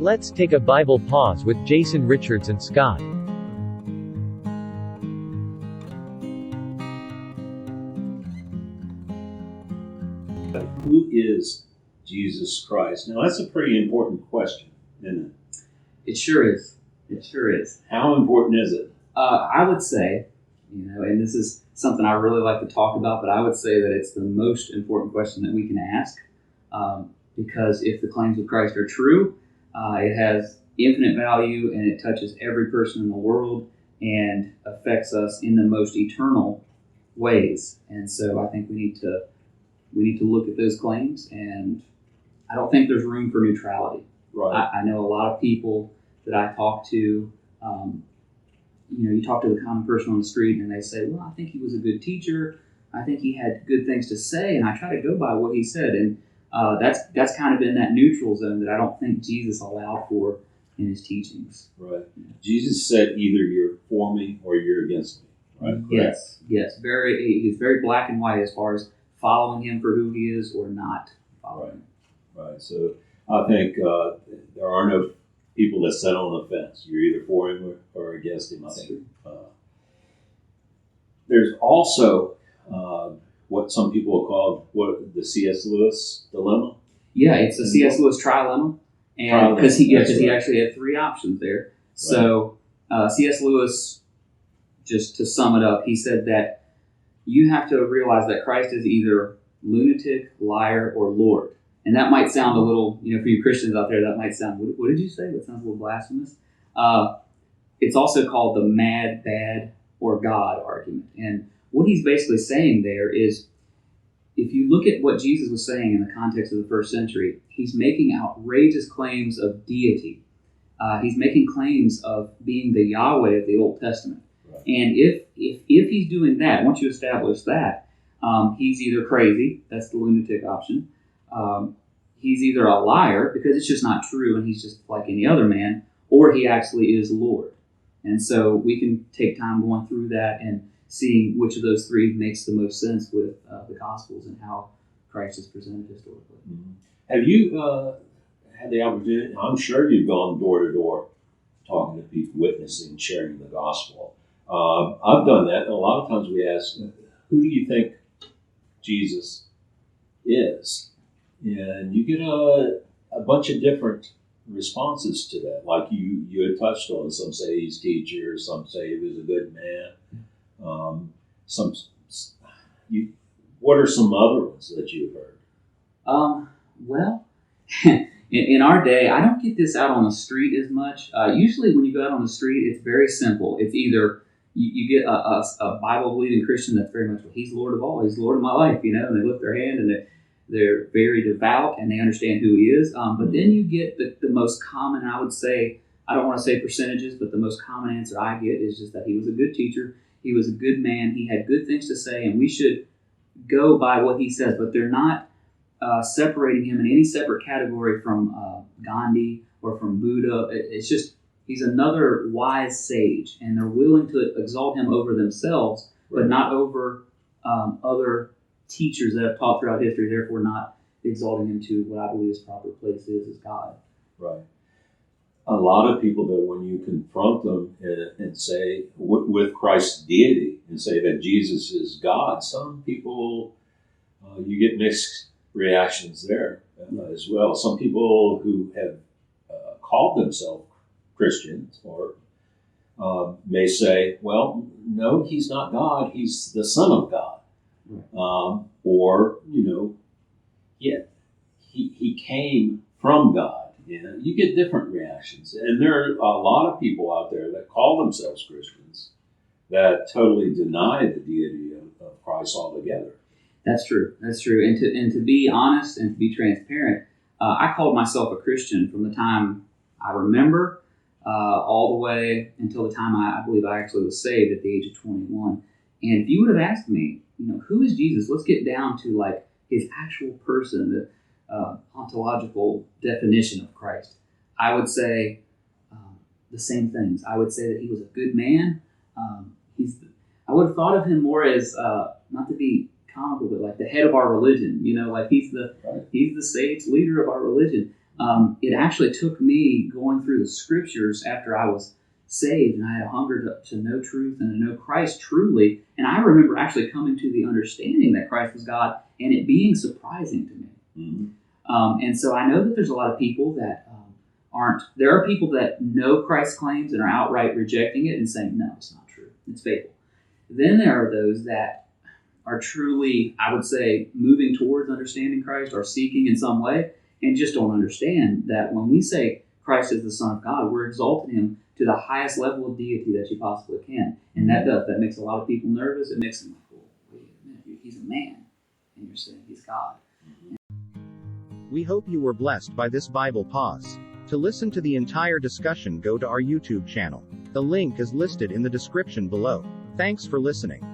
Let's take a Bible pause with Jason, Richards, and Scott. Who is Jesus Christ? Now, that's a pretty important question, isn't it? It sure is. It sure is. How important is it? I would say, and this is something I really like to talk about, but I would say that it's the most important question that we can ask, because if the claims of Christ are true, it has infinite value and it touches every person in the world and affects us in the most eternal ways. And so I think we need to look at those claims, and I don't think there's room for neutrality. Right. I know a lot of people that I talk to, you talk to the common person on the street and they say, well, I think he was a good teacher. I think he had good things to say, and I try to go by what he said. And that's kind of in that neutral zone that I don't think Jesus allowed for in his teachings. Right. Jesus said either you're for me or you're against me. Right. Yes. He's very black and white as far as following him for who he is or not following him. Right. So I think there are no people that sit on the fence. You're either for him or against him. I think. There's also what some people call the C.S. Lewis dilemma. Yeah, it's a C.S. Lewis trilemma, and because he actually had three options there. Right. So C.S. Lewis, just to sum it up, he said that you have to realize that Christ is either lunatic, liar, or Lord. And that might sound a little, for you Christians out there, that might sound, what did you say? That sounds a little blasphemous. It's also called the mad, bad, or God argument. And what he's basically saying there is, if you look at what Jesus was saying in the context of the first century, he's making outrageous claims of deity. He's making claims of being the Yahweh of the Old Testament. Right. And if he's doing that, once you establish that, he's either crazy, that's the lunatic option. He's either a liar because it's just not true and he's just like any other man, or he actually is Lord. And so we can take time going through that and seeing which of those three makes the most sense with the Gospels and how Christ is presented historically. Mm-hmm. Have you had the opportunity? I'm sure you've gone door to door talking to people, witnessing, sharing the Gospel. I've done that. And a lot of times we ask, who do you think Jesus is? And you get a bunch of different responses to that. Like you had touched on, some say he's teacher, some say he was a good man. What are some other ones that you've heard? Well, in our day, I don't get this out on the street as much. Usually when you go out on the street, it's very simple. It's either you get a Bible-believing Christian that's very much, well, he's Lord of all, he's Lord of my life, and they lift their hand and they're very devout and they understand who he is. But then you get the most common, I would say, I don't want to say percentages, but the most common answer I get is just that he was a good teacher, he was a good man, he had good things to say, and we should go by what he says. But they're not separating him in any separate category from Gandhi or from Buddha. It's just he's another wise sage, and they're willing to exalt him over themselves, but not over other teachers that have taught throughout history, therefore not exalting him to what I believe his proper place is as God. Right. A lot of people, though, when you confront them and say, with Christ's deity, and say that Jesus is God, some people, you get mixed reactions there as well. Some people who have called themselves Christians or may say, well, no, he's not God, he's the Son of God. He came from God. You get different reactions. And there are a lot of people out there that call themselves Christians that totally deny the deity of Christ altogether. That's true. And to be honest and to be transparent, I called myself a Christian from the time I remember all the way until the time I believe I actually was saved at the age of 21. And if you would have asked me, who is Jesus? Let's get down to like his actual person, the ontological definition of Christ. I would say the same things. I would say that he was a good man. I would have thought of him more as, not to be comical, but like the head of our religion. Like he's the sage leader of our religion. it actually took me going through the scriptures after I was saved, and I had a hunger to know truth and to know Christ truly. And I remember actually coming to the understanding that Christ was God, and it being surprising to me. And so I know that there's a lot of people that there are people that know Christ's claims and are outright rejecting it and saying, no, it's not true, it's fable. Then there are those that are truly, I would say, moving towards understanding Christ or seeking in some way, and just don't understand that when we say Christ is the Son of God, we're exalting him to the highest level of deity that you possibly can. And that makes a lot of people nervous. It makes them like, well, wait a minute, he's a man, and you're saying he's God. We hope you were blessed by this Bible Pause. To listen to the entire discussion, go to our YouTube channel. The link is listed in the description below. Thanks for listening.